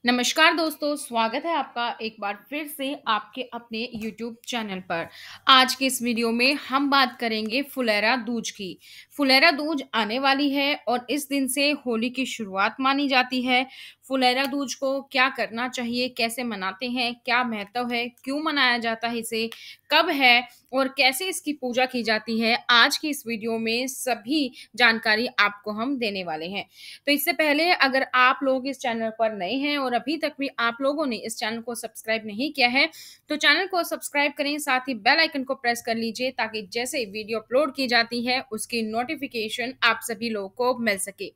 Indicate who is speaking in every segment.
Speaker 1: नमस्कार दोस्तों, स्वागत है आपका एक बार फिर से आपके अपने YouTube चैनल पर। आज के इस वीडियो में हम बात करेंगे फुलेरा दूज की। फुलेरा दूज आने वाली है और इस दिन से होली की शुरुआत मानी जाती है। फुलेरा दूज को क्या करना चाहिए, कैसे मनाते हैं, क्या महत्व है, क्यों मनाया जाता है इसे, कब है और कैसे इसकी पूजा की जाती है, आज की इस वीडियो में सभी जानकारी आपको हम देने वाले हैं। तो इससे पहले अगर आप लोग इस चैनल पर नए हैं और अभी तक भी आप लोगों ने इस चैनल को सब्सक्राइब नहीं किया है तो चैनल को सब्सक्राइब करें, साथ ही बेल आइकन को प्रेस कर लीजिए ताकि जैसे वीडियो अपलोड की जाती है उसकी नोटिफिकेशन आप सभी लोगों को मिल सके।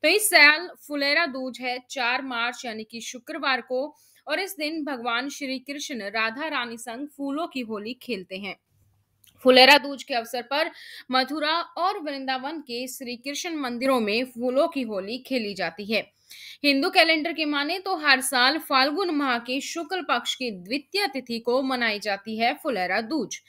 Speaker 1: तो इस साल फुलेरा दूज है 4 मार्च यानी कि शुक्रवार को, और इस दिन भगवान श्री कृष्ण राधा रानी संग फूलों की होली खेलते हैं। फुलेरा दूज के अवसर पर मथुरा और वृंदावन के श्री कृष्ण मंदिरों में फूलों की होली खेली जाती है। हिंदू कैलेंडर के माने तो हर साल फाल्गुन माह के शुक्ल पक्ष की द्वितीय तिथि को मनाई जाती है फुलेरा दूज।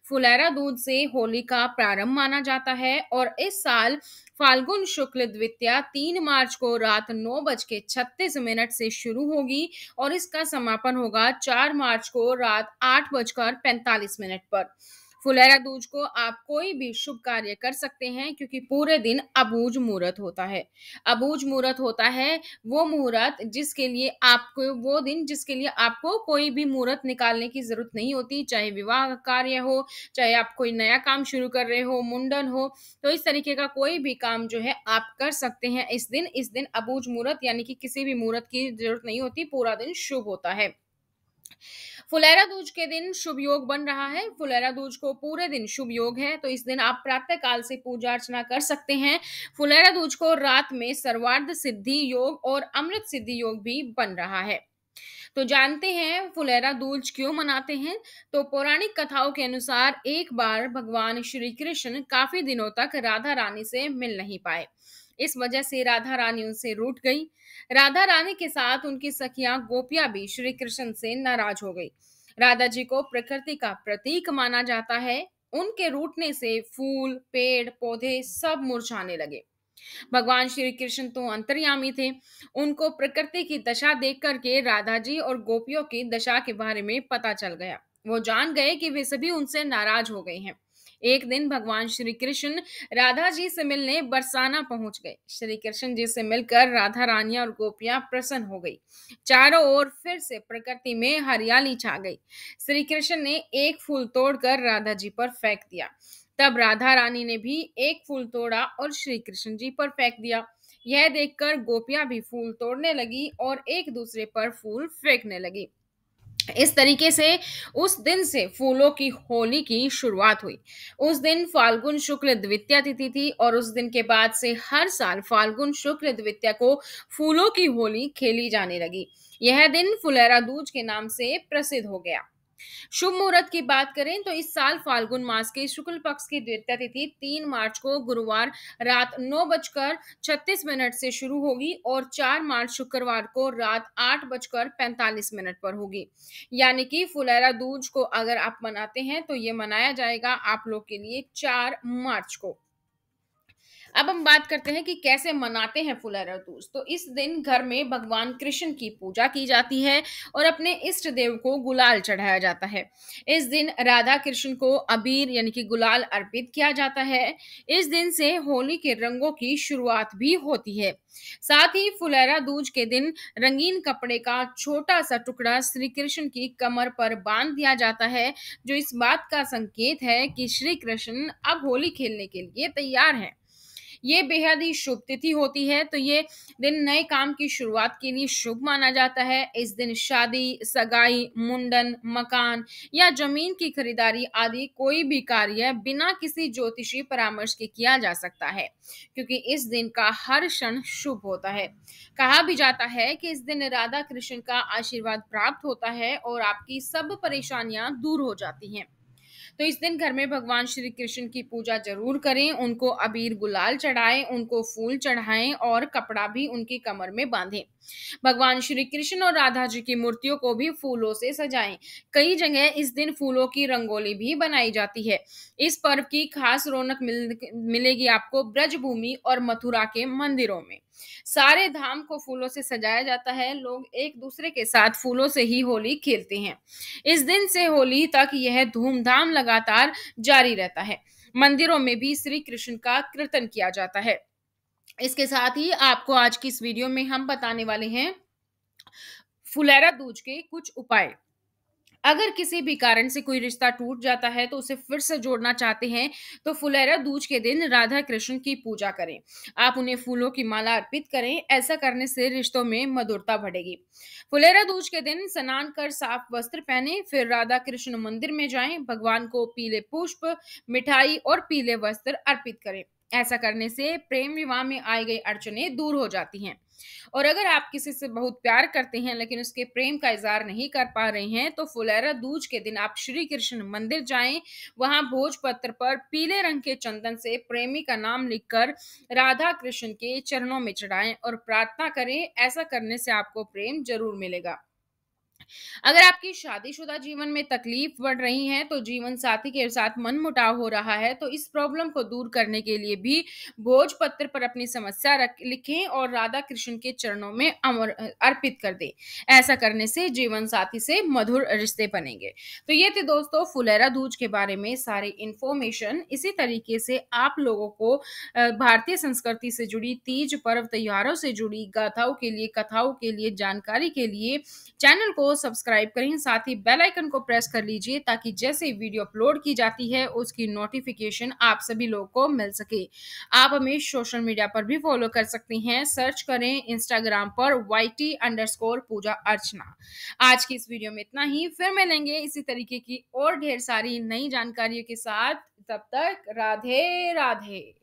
Speaker 1: फुलेरा दूज से होली का प्रारंभ माना जाता है और इस साल फाल्गुन शुक्ल द्वितीया 3 मार्च को रात 9:36 से शुरू होगी और इसका समापन होगा 4 मार्च को रात 8:45 पर। फुलेरा दूज को आप कोई भी शुभ कार्य कर सकते हैं क्योंकि पूरे दिन अबूझ मुहूर्त होता है। अबूझ मुहूर्त होता है वो मुहूर्त जिसके लिए आपको वो दिन जिसके लिए आपको कोई भी मुहूर्त निकालने की जरूरत नहीं होती, चाहे विवाह का कार्य हो, चाहे आप कोई नया काम शुरू कर रहे हो, मुंडन हो, तो इस तरीके का कोई भी काम जो है आप कर सकते हैं इस दिन अबूझ मुहूर्त यानी कि किसी भी मुहूर्त की जरूरत नहीं होती, पूरा दिन शुभ होता है। फुलेरा दूज के दिन शुभ योग बन रहा है। फुलेरा दूज को पूरे दिन शुभ योग है, तो इस दिन आप प्रातः काल से पूजा अर्चना कर सकते हैं। फुलेरा दूज को रात में सर्वार्थ सिद्धि योग और अमृत सिद्धि योग भी बन रहा है। तो जानते हैं फुलेरा दूज क्यों मनाते हैं। तो पौराणिक कथाओं के अनुसार एक बार भगवान श्री कृष्ण काफी दिनों तक राधा रानी से मिल नहीं पाए। इस वजह से राधा रानी उनसे रूठ गई। राधा रानी के साथ उनकी सखियां गोपियां भी श्री कृष्ण से नाराज हो गई। राधा जी को प्रकृति का प्रतीक माना जाता है। उनके रूठने से फूल, पेड़, पौधे सब मुरझाने लगे। भगवान श्री कृष्ण तो अंतर्यामी थे। उनको प्रकृति की दशा देख करके राधा जी और गोपियों की दशा के बारे में पता चल गया। वो जान गए कि वे सभी उनसे नाराज हो गए हैं। एक दिन भगवान श्री कृष्ण राधा जी से मिलने बरसाना पहुंच गए। श्री कृष्ण जी से मिलकर राधा रानी और गोपियां प्रसन्न हो गई। चारों ओर फिर से प्रकृति में हरियाली छा गई। श्री कृष्ण ने एक फूल तोड़कर राधा जी पर फेंक दिया। तब राधा रानी ने भी एक फूल तोड़ा और श्री कृष्ण जी पर फेंक दिया। यह देखकर गोपियां भी फूल तोड़ने लगी और एक दूसरे पर फूल फेंकने लगी। इस तरीके से उस दिन से फूलों की होली की शुरुआत हुई। उस दिन फाल्गुन शुक्ल द्वितीया तिथि थी और उस दिन के बाद से हर साल फाल्गुन शुक्ल द्वितीया को फूलों की होली खेली जाने लगी। यह दिन फुलेरा दूज के नाम से प्रसिद्ध हो गया। शुभ मुहूर्त की बात करें तो इस साल फाल्गुन मास के शुक्ल पक्ष की द्वितीया तिथि 3 मार्च को गुरुवार रात 9:36 से शुरू होगी और 4 मार्च शुक्रवार को रात 8:45 पर होगी। यानी कि फुलेरा दूज को अगर आप मनाते हैं तो ये मनाया जाएगा आप लोग के लिए 4 मार्च को। अब हम बात करते हैं कि कैसे मनाते हैं फुलेरा दूज। तो इस दिन घर में भगवान कृष्ण की पूजा की जाती है और अपने इष्ट देव को गुलाल चढ़ाया जाता है। इस दिन राधा कृष्ण को अबीर यानी कि गुलाल अर्पित किया जाता है। इस दिन से होली के रंगों की शुरुआत भी होती है। साथ ही फुलेरा दूज के दिन रंगीन कपड़े का छोटा सा टुकड़ा श्री कृष्ण की कमर पर बांध दिया जाता है, जो इस बात का संकेत है कि श्री कृष्ण अब होली खेलने के लिए तैयार हैं। ये बेहद ही शुभ तिथि होती है, तो ये दिन नए काम की शुरुआत के लिए शुभ माना जाता है। इस दिन शादी, सगाई, मुंडन, मकान या जमीन की खरीदारी आदि कोई भी कार्य बिना किसी ज्योतिषी परामर्श के किया जा सकता है, क्योंकि इस दिन का हर क्षण शुभ होता है। कहा भी जाता है कि इस दिन राधा कृष्ण का आशीर्वाद प्राप्त होता है और आपकी सब परेशानियां दूर हो जाती हैं। तो इस दिन घर में भगवान श्री कृष्ण की पूजा जरूर करें, उनको अबीर गुलाल चढ़ाएं, उनको फूल चढ़ाएं और कपड़ा भी उनकी कमर में बांधें। भगवान श्री कृष्ण और राधा जी की मूर्तियों को भी फूलों से सजाएं। कई जगह इस दिन फूलों की रंगोली भी बनाई जाती है। इस पर्व की खास रौनक मिलेगी आपको ब्रजभूमि और मथुरा के मंदिरों में। सारे धाम को फूलों से सजाया जाता है। लोग एक दूसरे के साथ फूलों से ही होली खेलते हैं। इस दिन से होली तक यह धूमधाम लगातार जारी रहता है। मंदिरों में भी श्री कृष्ण का कीर्तन किया जाता है। इसके साथ ही आपको आज की इस वीडियो में हम बताने वाले हैं फुलेरा दूज के कुछ उपाय। अगर किसी भी कारण से कोई रिश्ता टूट जाता है तो उसे फिर से जोड़ना चाहते हैं तो फुलेरा दूज के दिन राधा कृष्ण की पूजा करें। आप उन्हें फूलों की माला अर्पित करें। ऐसा करने से रिश्तों में मधुरता बढ़ेगी। फुलेरा दूज के दिन स्नान कर साफ वस्त्र पहने, फिर राधा कृष्ण मंदिर में जाएं। भगवान को पीले पुष्प, मिठाई और पीले वस्त्र अर्पित करें। ऐसा करने से प्रेम विवाह में आई गई अड़चनें दूर हो जाती हैं। और अगर आप किसी से बहुत प्यार करते हैं लेकिन उसके प्रेम का इजहार नहीं कर पा रहे हैं तो फुलेरा दूज के दिन आप श्री कृष्ण मंदिर जाएं। वहां भोजपत्र पर पीले रंग के चंदन से प्रेमी का नाम लिखकर राधा कृष्ण के चरणों में चढ़ाएं और प्रार्थना करें। ऐसा करने से आपको प्रेम जरूर मिलेगा। अगर आपकी शादीशुदा जीवन में तकलीफ बढ़ रही है तो जीवन साथी के साथ मनमुटाव हो रहा है तो इस प्रॉब्लम को दूर करने के लिए भी भोजपत्र पर अपनी समस्या लिखें और राधा कृष्ण के चरणों में अर्पित कर दें। ऐसा करने से जीवन साथी से मधुर रिश्ते बनेंगे। तो ये थे दोस्तों फुलेरा दूज के बारे में सारी इंफॉर्मेशन। इसी तरीके से आप लोगों को भारतीय संस्कृति से जुड़ी तीज पर्व त्योहारों से जुड़ी गाथाओं के लिए, कथाओं के लिए, जानकारी के लिए चैनल को सब्सक्राइब करें। साथ ही बेल आइकन को प्रेस कर लीजिए ताकि जैसे वीडियो अपलोड की जाती है उसकी नोटिफिकेशन आप सभी लोगों को मिल सके। आप हमें सोशल मीडिया पर भी फॉलो कर सकते हैं। सर्च करें इंस्टाग्राम पर YT_पूजा अर्चना। आज की इस वीडियो में इतना ही। फिर मिलेंगे इसी तरीके की और ढेर सारी नई जानकारियों के साथ। तब तक राधे राधे।